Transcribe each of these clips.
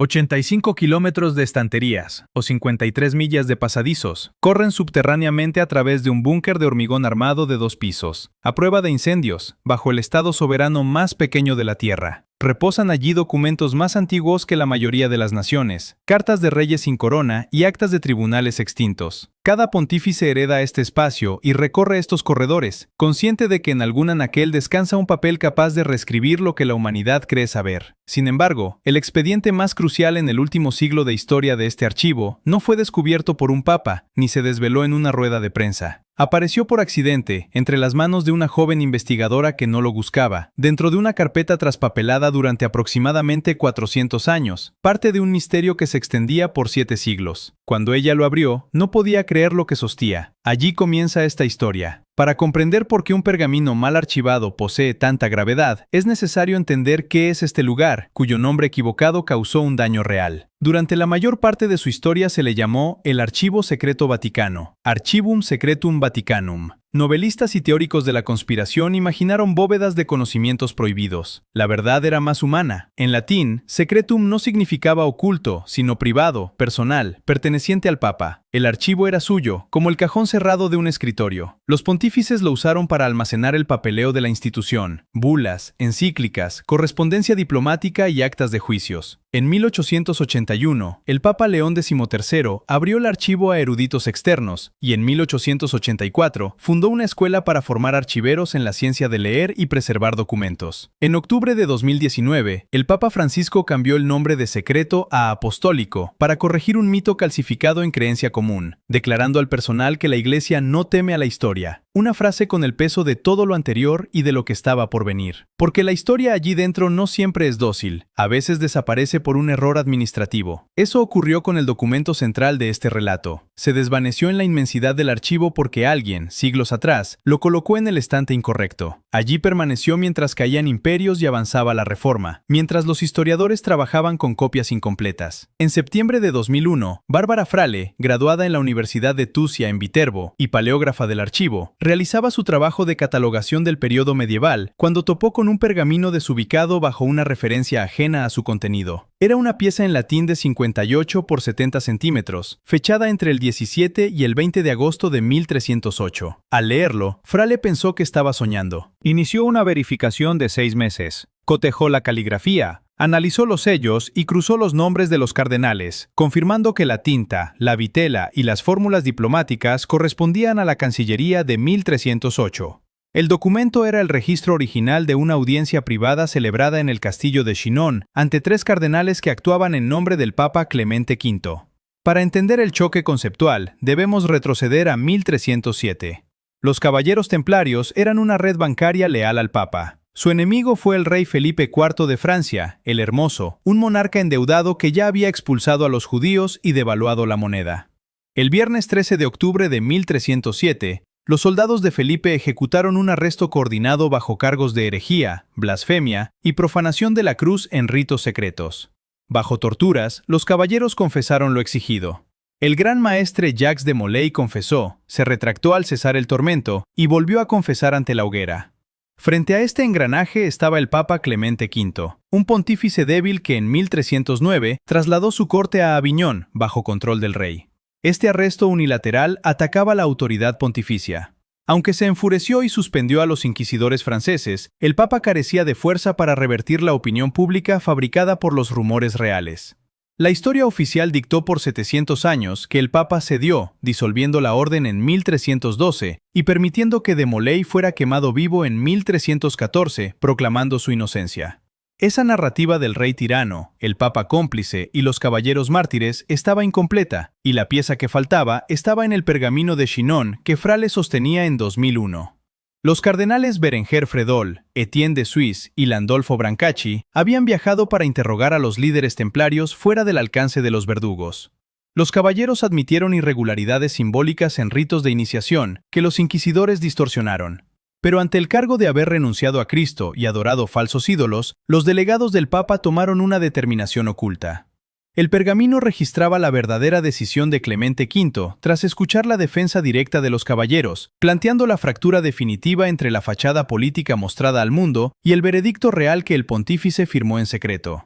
85 kilómetros de estanterías, o 53 millas de pasadizos, corren subterráneamente a través de un búnker de hormigón armado de 2 pisos, a prueba de incendios, bajo el estado soberano más pequeño de la Tierra. Reposan allí documentos más antiguos que la mayoría de las naciones, cartas de reyes sin corona y actas de tribunales extintos. Cada pontífice hereda este espacio y recorre estos corredores, consciente de que en algún anaquel descansa un papel capaz de reescribir lo que la humanidad cree saber. Sin embargo, el expediente más crucial en el último siglo de historia de este archivo no fue descubierto por un papa, ni se desveló en una rueda de prensa. Apareció por accidente, entre las manos de una joven investigadora que no lo buscaba, dentro de una carpeta traspapelada durante aproximadamente 400 años, parte de un misterio que se extendía por 7 siglos. Cuando ella lo abrió, no podía creer lo que sostía. Allí comienza esta historia. Para comprender por qué un pergamino mal archivado posee tanta gravedad, es necesario entender qué es este lugar, cuyo nombre equivocado causó un daño real. Durante la mayor parte de su historia se le llamó el Archivo Secreto Vaticano, Archivum Secretum Vaticanum. Novelistas y teóricos de la conspiración imaginaron bóvedas de conocimientos prohibidos. La verdad era más humana. En latín, secretum no significaba oculto, sino privado, personal, perteneciente al Papa. El archivo era suyo, como el cajón cerrado de un escritorio. Los pontífices lo usaron para almacenar el papeleo de la institución, bulas, encíclicas, correspondencia diplomática y actas de juicios. En 1881, el Papa León XIII abrió el archivo a eruditos externos y en 1884 fundó una escuela para formar archiveros en la ciencia de leer y preservar documentos. En octubre de 2019, el Papa Francisco cambió el nombre de secreto a apostólico para corregir un mito calcificado en creencia común, declarando al personal que la Iglesia no teme a la historia. Una frase con el peso de todo lo anterior y de lo que estaba por venir. Porque la historia allí dentro no siempre es dócil, a veces desaparece por un error administrativo. Eso ocurrió con el documento central de este relato. Se desvaneció en la inmensidad del archivo porque alguien, siglos atrás, lo colocó en el estante incorrecto. Allí permaneció mientras caían imperios y avanzaba la reforma, mientras los historiadores trabajaban con copias incompletas. En septiembre de 2001, Bárbara Frale, graduada en la Universidad de Tusia en Viterbo y paleógrafa del archivo, realizaba su trabajo de catalogación del periodo medieval cuando topó con un pergamino desubicado bajo una referencia ajena a su contenido. Era una pieza en latín de 58 por 70 centímetros, fechada entre el 17 y el 20 de agosto de 1308. Al leerlo, Frale pensó que estaba soñando. Inició una verificación de 6 meses. Cotejó la caligrafía, analizó los sellos y cruzó los nombres de los cardenales, confirmando que la tinta, la vitela y las fórmulas diplomáticas correspondían a la Cancillería de 1308. El documento era el registro original de una audiencia privada celebrada en el castillo de Chinon ante 3 cardenales que actuaban en nombre del Papa Clemente V. Para entender el choque conceptual, debemos retroceder a 1307. Los caballeros templarios eran una red bancaria leal al Papa. Su enemigo fue el rey Felipe IV de Francia, el Hermoso, un monarca endeudado que ya había expulsado a los judíos y devaluado la moneda. El viernes 13 de octubre de 1307, los soldados de Felipe ejecutaron un arresto coordinado bajo cargos de herejía, blasfemia y profanación de la cruz en ritos secretos. Bajo torturas, los caballeros confesaron lo exigido. El gran maestre Jacques de Molay confesó, se retractó al cesar el tormento y volvió a confesar ante la hoguera. Frente a este engranaje estaba el Papa Clemente V, un pontífice débil que en 1309 trasladó su corte a Aviñón, bajo control del rey. Este arresto unilateral atacaba la autoridad pontificia. Aunque se enfureció y suspendió a los inquisidores franceses, el Papa carecía de fuerza para revertir la opinión pública fabricada por los rumores reales. La historia oficial dictó por 700 años que el Papa cedió, disolviendo la orden en 1312 y permitiendo que de Molay fuera quemado vivo en 1314, proclamando su inocencia. Esa narrativa del rey tirano, el Papa cómplice y los caballeros mártires estaba incompleta, y la pieza que faltaba estaba en el pergamino de Chinon que Frale sostenía en 2001. Los cardenales Berenguer Fredol, Etienne de Suisse y Landolfo Brancacci habían viajado para interrogar a los líderes templarios fuera del alcance de los verdugos. Los caballeros admitieron irregularidades simbólicas en ritos de iniciación que los inquisidores distorsionaron. Pero ante el cargo de haber renunciado a Cristo y adorado falsos ídolos, los delegados del Papa tomaron una determinación oculta. El pergamino registraba la verdadera decisión de Clemente V tras escuchar la defensa directa de los caballeros, planteando la fractura definitiva entre la fachada política mostrada al mundo y el veredicto real que el pontífice firmó en secreto.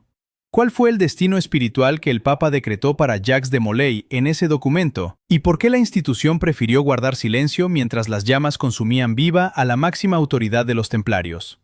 ¿Cuál fue el destino espiritual que el Papa decretó para Jacques de Molay en ese documento? ¿Y por qué la institución prefirió guardar silencio mientras las llamas consumían viva a la máxima autoridad de los templarios?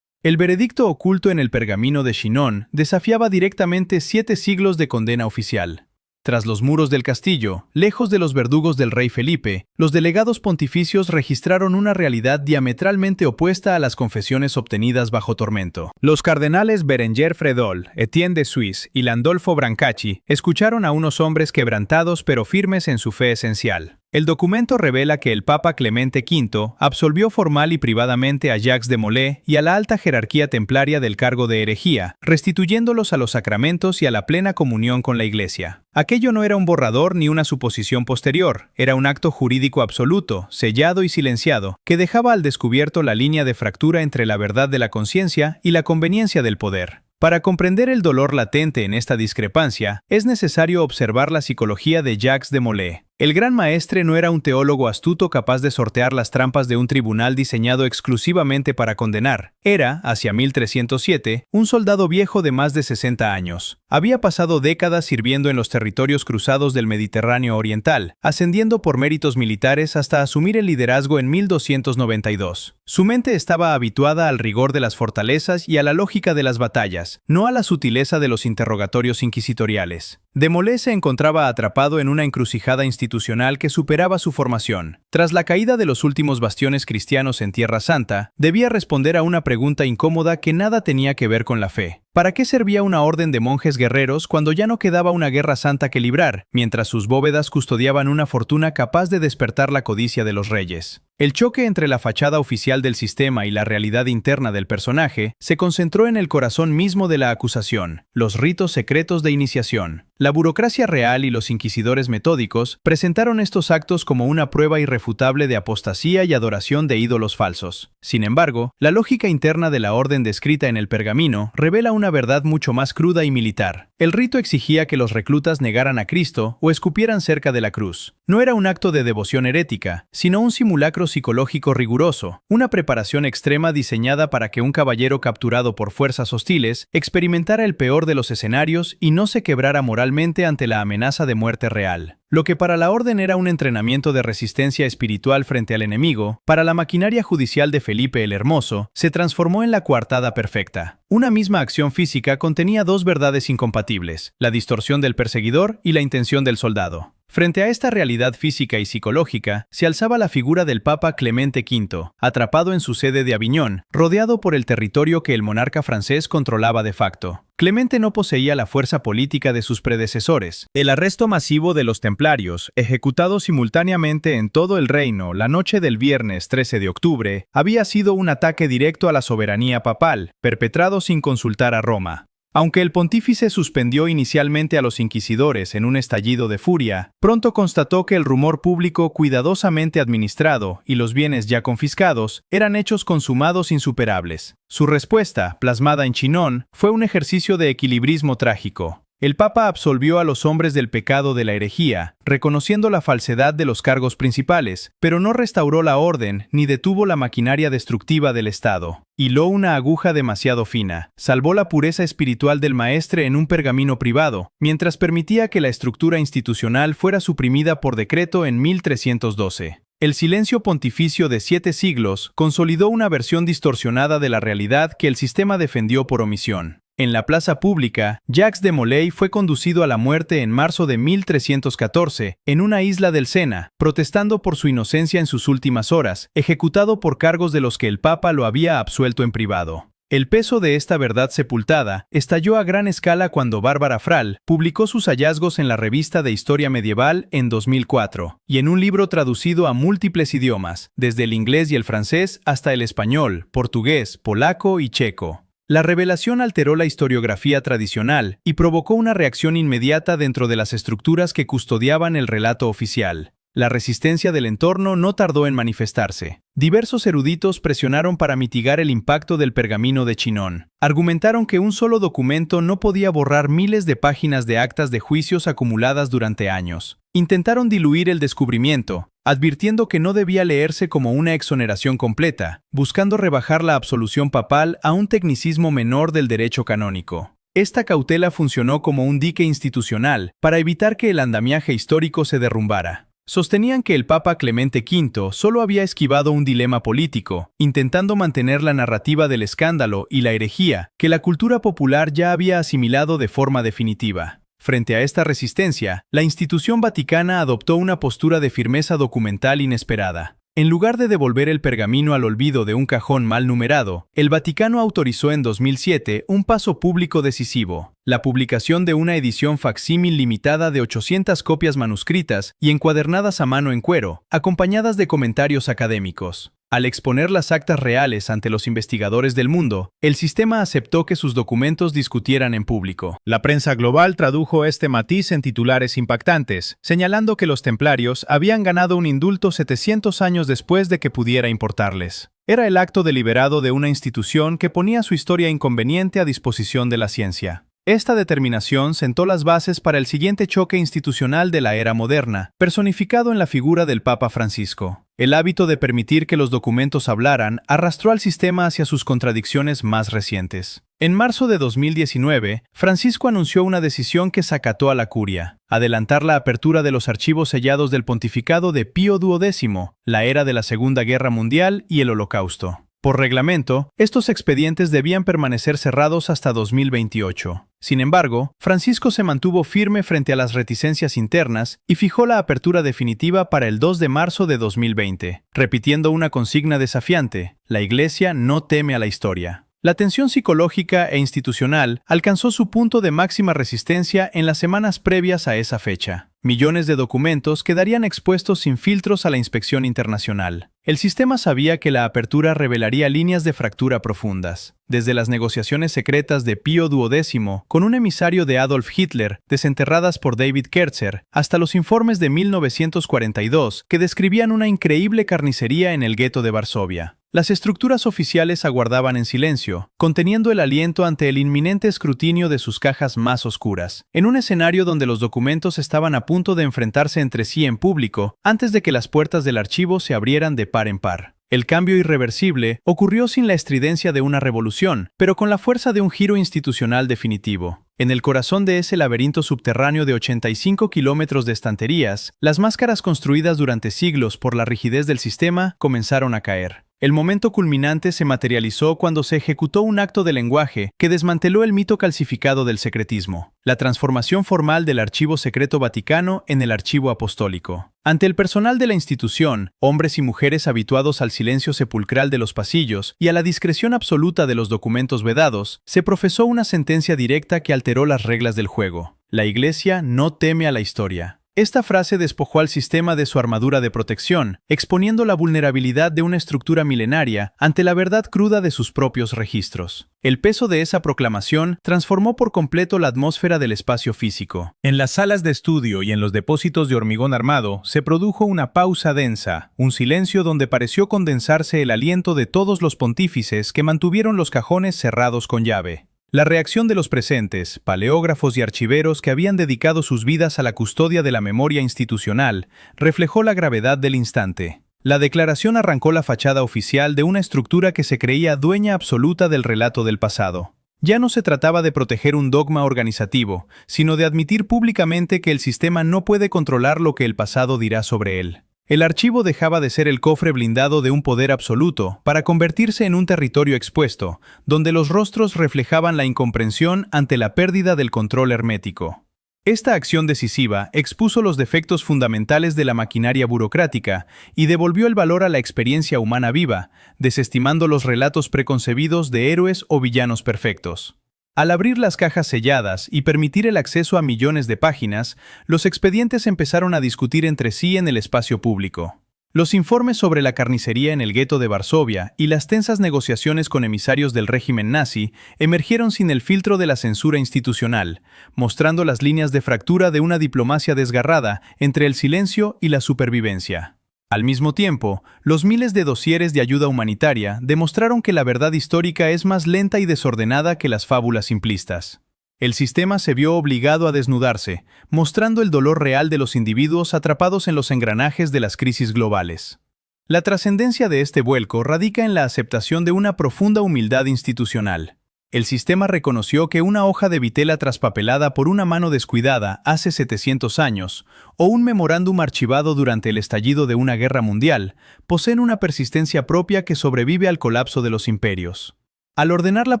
El veredicto oculto en el pergamino de Chinon desafiaba directamente 7 siglos de condena oficial. Tras los muros del castillo, lejos de los verdugos del rey Felipe, los delegados pontificios registraron una realidad diametralmente opuesta a las confesiones obtenidas bajo tormento. Los cardenales Berenguer Fredol, Etienne de Suisse y Landolfo Brancacci escucharon a unos hombres quebrantados pero firmes en su fe esencial. El documento revela que el Papa Clemente V absolvió formal y privadamente a Jacques de Molay y a la alta jerarquía templaria del cargo de herejía, restituyéndolos a los sacramentos y a la plena comunión con la Iglesia. Aquello no era un borrador ni una suposición posterior, era un acto jurídico absoluto, sellado y silenciado, que dejaba al descubierto la línea de fractura entre la verdad de la conciencia y la conveniencia del poder. Para comprender el dolor latente en esta discrepancia, es necesario observar la psicología de Jacques de Molay. El gran maestre no era un teólogo astuto capaz de sortear las trampas de un tribunal diseñado exclusivamente para condenar. Era, hacia 1307, un soldado viejo de más de 60 años. Había pasado décadas sirviendo en los territorios cruzados del Mediterráneo Oriental, ascendiendo por méritos militares hasta asumir el liderazgo en 1292. Su mente estaba habituada al rigor de las fortalezas y a la lógica de las batallas, no a la sutileza de los interrogatorios inquisitoriales. De Molay se encontraba atrapado en una encrucijada institucional que superaba su formación. Tras la caída de los últimos bastiones cristianos en Tierra Santa, debía responder a una pregunta incómoda que nada tenía que ver con la fe. ¿Para qué servía una orden de monjes guerreros cuando ya no quedaba una guerra santa que librar, mientras sus bóvedas custodiaban una fortuna capaz de despertar la codicia de los reyes? El choque entre la fachada oficial del sistema y la realidad interna del personaje se concentró en el corazón mismo de la acusación, los ritos secretos de iniciación. La burocracia real y los inquisidores metódicos presentaron estos actos como una prueba irrefutable de apostasía y adoración de ídolos falsos. Sin embargo, la lógica interna de la orden descrita en el pergamino revela una verdad mucho más cruda y militar. El rito exigía que los reclutas negaran a Cristo o escupieran cerca de la cruz. No era un acto de devoción herética, sino un simulacro psicológico riguroso, una preparación extrema diseñada para que un caballero capturado por fuerzas hostiles experimentara el peor de los escenarios y no se quebrara moralmente ante la amenaza de muerte real. Lo que para la orden era un entrenamiento de resistencia espiritual frente al enemigo, para la maquinaria judicial de Felipe el Hermoso, se transformó en la coartada perfecta. Una misma acción física contenía 2 verdades incompatibles, la distorsión del perseguidor y la intención del soldado. Frente a esta realidad física y psicológica, se alzaba la figura del Papa Clemente V, atrapado en su sede de Aviñón, rodeado por el territorio que el monarca francés controlaba de facto. Clemente no poseía la fuerza política de sus predecesores. El arresto masivo de los templarios, ejecutado simultáneamente en todo el reino la noche del viernes 13 de octubre, había sido un ataque directo a la soberanía papal, perpetrado sin consultar a Roma. Aunque el pontífice suspendió inicialmente a los inquisidores en un estallido de furia, pronto constató que el rumor público cuidadosamente administrado y los bienes ya confiscados eran hechos consumados insuperables. Su respuesta, plasmada en Chinon, fue un ejercicio de equilibrismo trágico. El Papa absolvió a los hombres del pecado de la herejía, reconociendo la falsedad de los cargos principales, pero no restauró la orden ni detuvo la maquinaria destructiva del Estado. Hiló una aguja demasiado fina, salvó la pureza espiritual del maestre en un pergamino privado, mientras permitía que la estructura institucional fuera suprimida por decreto en 1312. El silencio pontificio de 7 siglos consolidó una versión distorsionada de la realidad que el sistema defendió por omisión. En la plaza pública, Jacques de Molay fue conducido a la muerte en marzo de 1314, en una isla del Sena, protestando por su inocencia en sus últimas horas, ejecutado por cargos de los que el Papa lo había absuelto en privado. El peso de esta verdad sepultada estalló a gran escala cuando Bárbara Frall publicó sus hallazgos en la revista de Historia Medieval en 2004, y en un libro traducido a múltiples idiomas, desde el inglés y el francés hasta el español, portugués, polaco y checo. La revelación alteró la historiografía tradicional y provocó una reacción inmediata dentro de las estructuras que custodiaban el relato oficial. La resistencia del entorno no tardó en manifestarse. Diversos eruditos presionaron para mitigar el impacto del pergamino de Chinon. Argumentaron que un solo documento no podía borrar miles de páginas de actas de juicios acumuladas durante años. Intentaron diluir el descubrimiento, advirtiendo que no debía leerse como una exoneración completa, buscando rebajar la absolución papal a un tecnicismo menor del derecho canónico. Esta cautela funcionó como un dique institucional para evitar que el andamiaje histórico se derrumbara. Sostenían que el Papa Clemente V solo había esquivado un dilema político, intentando mantener la narrativa del escándalo y la herejía que la cultura popular ya había asimilado de forma definitiva. Frente a esta resistencia, la institución vaticana adoptó una postura de firmeza documental inesperada. En lugar de devolver el pergamino al olvido de un cajón mal numerado, el Vaticano autorizó en 2007 un paso público decisivo: la publicación de una edición facsímil limitada de 800 copias manuscritas y encuadernadas a mano en cuero, acompañadas de comentarios académicos. Al exponer las actas reales ante los investigadores del mundo, el sistema aceptó que sus documentos discutieran en público. La prensa global tradujo este matiz en titulares impactantes, señalando que los templarios habían ganado un indulto 700 años después de que pudiera importarles. Era el acto deliberado de una institución que ponía su historia inconveniente a disposición de la ciencia. Esta determinación sentó las bases para el siguiente choque institucional de la era moderna, personificado en la figura del Papa Francisco. El hábito de permitir que los documentos hablaran arrastró al sistema hacia sus contradicciones más recientes. En marzo de 2019, Francisco anunció una decisión que sacató a la curia: adelantar la apertura de los archivos sellados del pontificado de Pío XII, la era de la Segunda Guerra Mundial y el Holocausto. Por reglamento, estos expedientes debían permanecer cerrados hasta 2028. Sin embargo, Francisco se mantuvo firme frente a las reticencias internas y fijó la apertura definitiva para el 2 de marzo de 2020, repitiendo una consigna desafiante: la Iglesia no teme a la historia. La tensión psicológica e institucional alcanzó su punto de máxima resistencia en las semanas previas a esa fecha. Millones de documentos quedarían expuestos sin filtros a la inspección internacional. El sistema sabía que la apertura revelaría líneas de fractura profundas, desde las negociaciones secretas de Pío XII con un emisario de Adolf Hitler, desenterradas por David Kerzer, hasta los informes de 1942 que describían una increíble carnicería en el gueto de Varsovia. Las estructuras oficiales aguardaban en silencio, conteniendo el aliento ante el inminente escrutinio de sus cajas más oscuras, en un escenario donde los documentos estaban a punto de enfrentarse entre sí en público antes de que las puertas del archivo se abrieran de par en par. El cambio irreversible ocurrió sin la estridencia de una revolución, pero con la fuerza de un giro institucional definitivo. En el corazón de ese laberinto subterráneo de 85 kilómetros de estanterías, las máscaras construidas durante siglos por la rigidez del sistema comenzaron a caer. El momento culminante se materializó cuando se ejecutó un acto de lenguaje que desmanteló el mito calcificado del secretismo: la transformación formal del Archivo Secreto Vaticano en el Archivo Apostólico. Ante el personal de la institución, hombres y mujeres habituados al silencio sepulcral de los pasillos y a la discreción absoluta de los documentos vedados, se profesó una sentencia directa que alteró las reglas del juego: la Iglesia no teme a la historia. Esta frase despojó al sistema de su armadura de protección, exponiendo la vulnerabilidad de una estructura milenaria ante la verdad cruda de sus propios registros. El peso de esa proclamación transformó por completo la atmósfera del espacio físico. En las salas de estudio y en los depósitos de hormigón armado se produjo una pausa densa, un silencio donde pareció condensarse el aliento de todos los pontífices que mantuvieron los cajones cerrados con llave. La reacción de los presentes, paleógrafos y archiveros que habían dedicado sus vidas a la custodia de la memoria institucional, reflejó la gravedad del instante. La declaración arrancó la fachada oficial de una estructura que se creía dueña absoluta del relato del pasado. Ya no se trataba de proteger un dogma organizativo, sino de admitir públicamente que el sistema no puede controlar lo que el pasado dirá sobre él. El archivo dejaba de ser el cofre blindado de un poder absoluto para convertirse en un territorio expuesto, donde los rostros reflejaban la incomprensión ante la pérdida del control hermético. Esta acción decisiva expuso los defectos fundamentales de la maquinaria burocrática y devolvió el valor a la experiencia humana viva, desestimando los relatos preconcebidos de héroes o villanos perfectos. Al abrir las cajas selladas y permitir el acceso a millones de páginas, los expedientes empezaron a discutir entre sí en el espacio público. Los informes sobre la carnicería en el gueto de Varsovia y las tensas negociaciones con emisarios del régimen nazi emergieron sin el filtro de la censura institucional, mostrando las líneas de fractura de una diplomacia desgarrada entre el silencio y la supervivencia. Al mismo tiempo, los miles de dosieres de ayuda humanitaria demostraron que la verdad histórica es más lenta y desordenada que las fábulas simplistas. El sistema se vio obligado a desnudarse, mostrando el dolor real de los individuos atrapados en los engranajes de las crisis globales. La trascendencia de este vuelco radica en la aceptación de una profunda humildad institucional. El sistema reconoció que una hoja de vitela traspapelada por una mano descuidada hace 700 años, o un memorándum archivado durante el estallido de una guerra mundial, poseen una persistencia propia que sobrevive al colapso de los imperios. Al ordenar la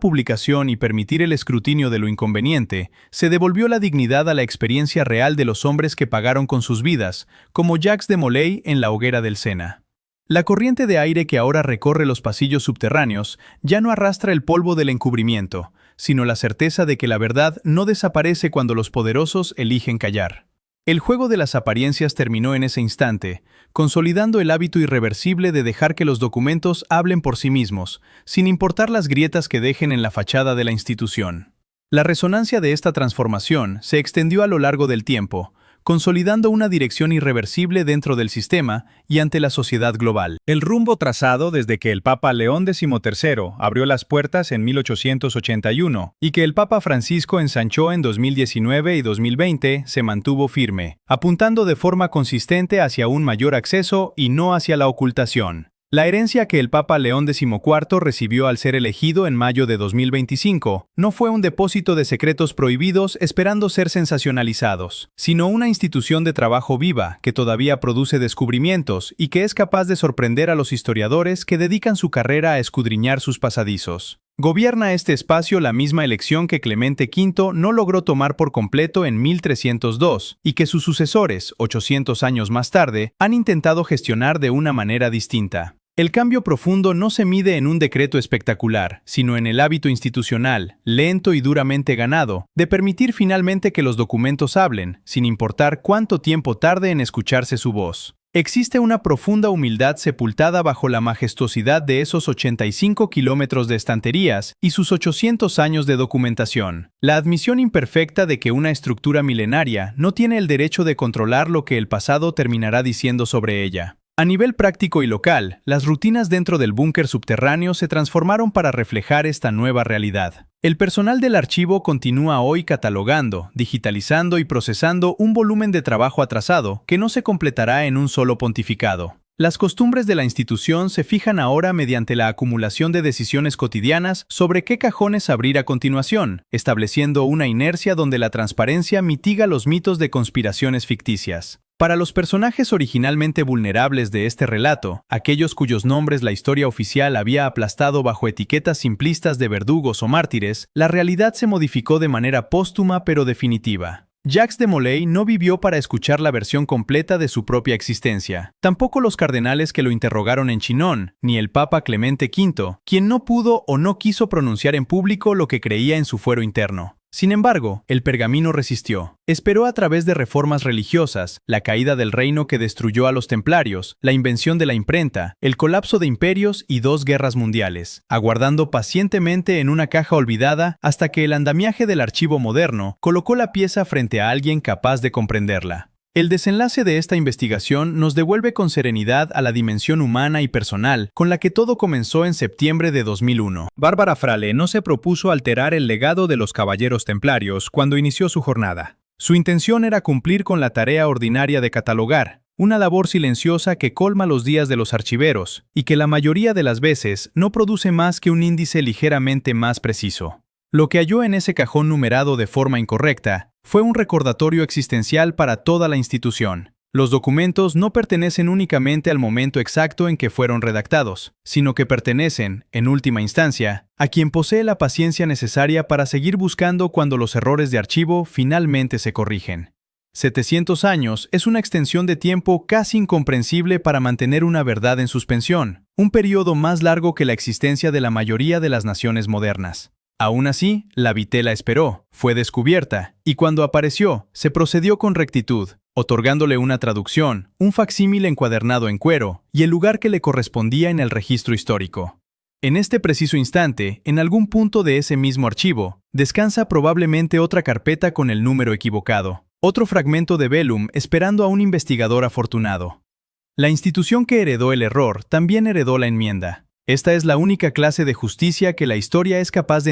publicación y permitir el escrutinio de lo inconveniente, se devolvió la dignidad a la experiencia real de los hombres que pagaron con sus vidas, como Jacques de Molay en la hoguera del Sena. La corriente de aire que ahora recorre los pasillos subterráneos ya no arrastra el polvo del encubrimiento, sino la certeza de que la verdad no desaparece cuando los poderosos eligen callar. El juego de las apariencias terminó en ese instante, consolidando el hábito irreversible de dejar que los documentos hablen por sí mismos, sin importar las grietas que dejen en la fachada de la institución. La resonancia de esta transformación se extendió a lo largo del tiempo, consolidando una dirección irreversible dentro del sistema y ante la sociedad global. El rumbo trazado desde que el Papa León XIII abrió las puertas en 1881 y que el Papa Francisco ensanchó en 2019 y 2020 se mantuvo firme, apuntando de forma consistente hacia un mayor acceso y no hacia la ocultación. La herencia que el Papa León XIV recibió al ser elegido en mayo de 2025 no fue un depósito de secretos prohibidos esperando ser sensacionalizados, sino una institución de trabajo viva que todavía produce descubrimientos y que es capaz de sorprender a los historiadores que dedican su carrera a escudriñar sus pasadizos. Gobierna este espacio la misma elección que Clemente V no logró tomar por completo en 1302 y que sus sucesores, 800 años más tarde, han intentado gestionar de una manera distinta. El cambio profundo no se mide en un decreto espectacular, sino en el hábito institucional, lento y duramente ganado, de permitir finalmente que los documentos hablen, sin importar cuánto tiempo tarde en escucharse su voz. Existe una profunda humildad sepultada bajo la majestuosidad de esos 85 kilómetros de estanterías y sus 800 años de documentación. La admisión imperfecta de que una estructura milenaria no tiene el derecho de controlar lo que el pasado terminará diciendo sobre ella. A nivel práctico y local, las rutinas dentro del búnker subterráneo se transformaron para reflejar esta nueva realidad. El personal del archivo continúa hoy catalogando, digitalizando y procesando un volumen de trabajo atrasado que no se completará en un solo pontificado. Las costumbres de la institución se fijan ahora mediante la acumulación de decisiones cotidianas sobre qué cajones abrir a continuación, estableciendo una inercia donde la transparencia mitiga los mitos de conspiraciones ficticias. Para los personajes originalmente vulnerables de este relato, aquellos cuyos nombres la historia oficial había aplastado bajo etiquetas simplistas de verdugos o mártires, la realidad se modificó de manera póstuma pero definitiva. Jacques de Molay no vivió para escuchar la versión completa de su propia existencia. Tampoco los cardenales que lo interrogaron en Chinon, ni el Papa Clemente V, quien no pudo o no quiso pronunciar en público lo que creía en su fuero interno. Sin embargo, el pergamino resistió. Esperó a través de reformas religiosas, la caída del reino que destruyó a los templarios, la invención de la imprenta, el colapso de imperios y 2 guerras mundiales, aguardando pacientemente en una caja olvidada hasta que el andamiaje del archivo moderno colocó la pieza frente a alguien capaz de comprenderla. El desenlace de esta investigación nos devuelve con serenidad a la dimensión humana y personal con la que todo comenzó en septiembre de 2001. Bárbara Frale no se propuso alterar el legado de los caballeros templarios cuando inició su jornada. Su intención era cumplir con la tarea ordinaria de catalogar, una labor silenciosa que colma los días de los archiveros y que la mayoría de las veces no produce más que un índice ligeramente más preciso. Lo que halló en ese cajón numerado de forma incorrecta fue un recordatorio existencial para toda la institución. Los documentos no pertenecen únicamente al momento exacto en que fueron redactados, sino que pertenecen, en última instancia, a quien posee la paciencia necesaria para seguir buscando cuando los errores de archivo finalmente se corrigen. 700 años es una extensión de tiempo casi incomprensible para mantener una verdad en suspensión, un periodo más largo que la existencia de la mayoría de las naciones modernas. Aún así, la vitela esperó, fue descubierta, y cuando apareció, se procedió con rectitud, otorgándole una traducción, un facsímil encuadernado en cuero, y el lugar que le correspondía en el registro histórico. En este preciso instante, en algún punto de ese mismo archivo, descansa probablemente otra carpeta con el número equivocado, otro fragmento de velum esperando a un investigador afortunado. La institución que heredó el error también heredó la enmienda. Esta es la única clase de justicia que la historia es capaz de